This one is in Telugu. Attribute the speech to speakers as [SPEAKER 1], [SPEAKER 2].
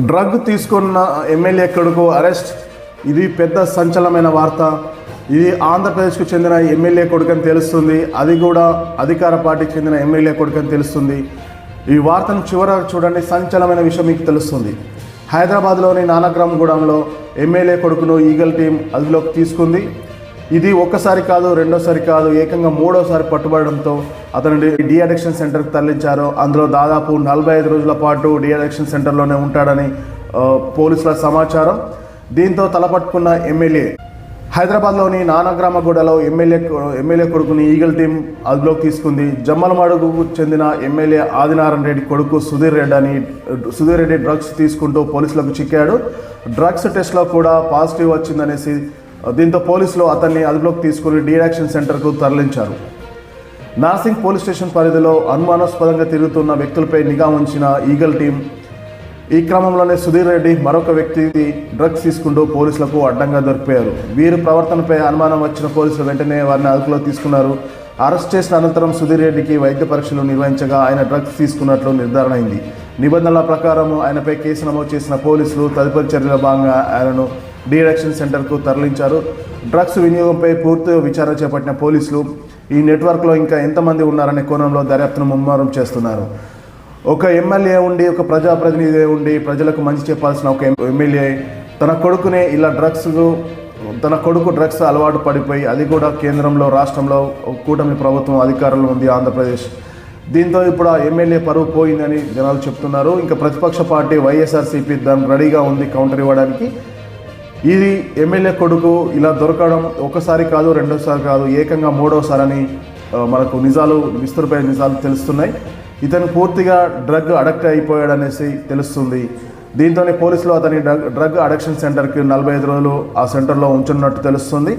[SPEAKER 1] డ్రగ్ తీసుకున్న ఎమ్మెల్యే కొడుకు అరెస్ట్. ఇది పెద్ద సంచలనమైన వార్త. ఇది ఆంధ్రప్రదేశ్కు చెందిన ఎమ్మెల్యే కొడుకు అని తెలుస్తుంది. అది కూడా అధికార పార్టీకి చెందిన ఎమ్మెల్యే కొడుకు అని తెలుస్తుంది. ఈ వార్తను చివరకు చూడండి, సంచలనమైన విషయం మీకు తెలుస్తుంది. హైదరాబాద్లోని నానక్రామ్గూడెంలో ఎమ్మెల్యే కొడుకును ఈగల్ టీం అదుపులోకి తీసుకుంది. ఇది ఒక్కసారి కాదు, రెండోసారి కాదు, ఏకంగా మూడోసారి పట్టుబడడంతో అతను డి అడిక్షన్ సెంటర్కి తరలించారు. అందులో దాదాపు 45 రోజుల పాటు డి అడిక్షన్ సెంటర్లోనే ఉంటాడని పోలీసుల సమాచారం. దీంతో తలపట్టుకున్న ఎమ్మెల్యే హైదరాబాద్లోని నానక్రామ్గూడెంలో ఎమ్మెల్యే కొడుకుని ఈగల్ టీం అదుపులోకి తీసుకుంది. జమ్మలమడుగుకు చెందిన ఎమ్మెల్యే ఆదినారాయణ రెడ్డి కొడుకు సుధీర్ రెడ్డి డ్రగ్స్ తీసుకుంటూ పోలీసులకు చిక్కాడు. డ్రగ్స్ టెస్ట్లో కూడా పాజిటివ్ వచ్చిందనేసి దీంతో పోలీసులు అతన్ని అదుపులోకి తీసుకుని డి అడిక్షన్ సెంటర్కు తరలించారు. నార్సింగ్ పోలీస్ స్టేషన్ పరిధిలో అనుమానాస్పదంగా తిరుగుతున్న వ్యక్తులపై నిఘా ఉంచిన ఈగల్ టీం ఈ క్రమంలోనే సుధీర్ రెడ్డి మరొక వ్యక్తి డ్రగ్స్ తీసుకుంటూ పోలీసులకు అడ్డంగా దొరికిపోయారు. వీరి ప్రవర్తనపై అనుమానం వచ్చిన పోలీసులు వెంటనే వారిని అదుపులో తీసుకున్నారు. అరెస్ట్ చేసిన అనంతరం సుధీర్ రెడ్డికి వైద్య పరీక్షలు నిర్వహించగా ఆయన డ్రగ్స్ తీసుకున్నట్లు నిర్ధారణ అయింది. నిబంధనల ప్రకారం ఆయనపై కేసు నమోదు చేసిన పోలీసులు తదుపరి చర్యల భాగంగా ఆయనను డి అడిక్షన్ సెంటర్కు తరలించారు. డ్రగ్స్ వినియోగంపై పూర్తి విచారణ చేపట్టిన పోలీసులు ఈ నెట్వర్క్లో ఇంకా ఎంతమంది ఉన్నారనే కోణంలో దర్యాప్తును ముమ్మరం చేస్తున్నారు. ఒక ఎమ్మెల్యే ఉండి, ఒక ప్రజాప్రతినిధి ఉండి, ప్రజలకు మంచి చెప్పాల్సిన ఒక ఎమ్మెల్యే తన కొడుకు డ్రగ్స్ అలవాటు పడిపోయి, అది కూడా కేంద్రంలో, రాష్ట్రంలో కూటమి ప్రభుత్వం అధికారంలో ఉంది ఆంధ్రప్రదేశ్. దీంతో ఇప్పుడు ఆ ఎమ్మెల్యే పరువు పోయిందని జనాలు చెప్తున్నారు. ఇంకా ప్రతిపక్ష పార్టీ వైఎస్ఆర్సీపీ దానికి రెడీగా ఉంది కౌంటర్ ఇవ్వడానికి. ఇది ఎమ్మెల్యే కొడుకు ఇలా దొరకడం ఒకసారి కాదు, రెండోసారి కాదు, ఏకంగా మూడోసారి అని మనకు విస్తృతమైన నిజాలు తెలుస్తున్నాయి. ఇతను పూర్తిగా డ్రగ్ అడక్ట్ అయిపోయాడనేసి తెలుస్తుంది. దీంతోనే పోలీసులు అతని డ్రగ్ అడిక్షన్ సెంటర్కి 45 రోజులు ఆ సెంటర్లో ఉంచున్నట్టు తెలుస్తుంది.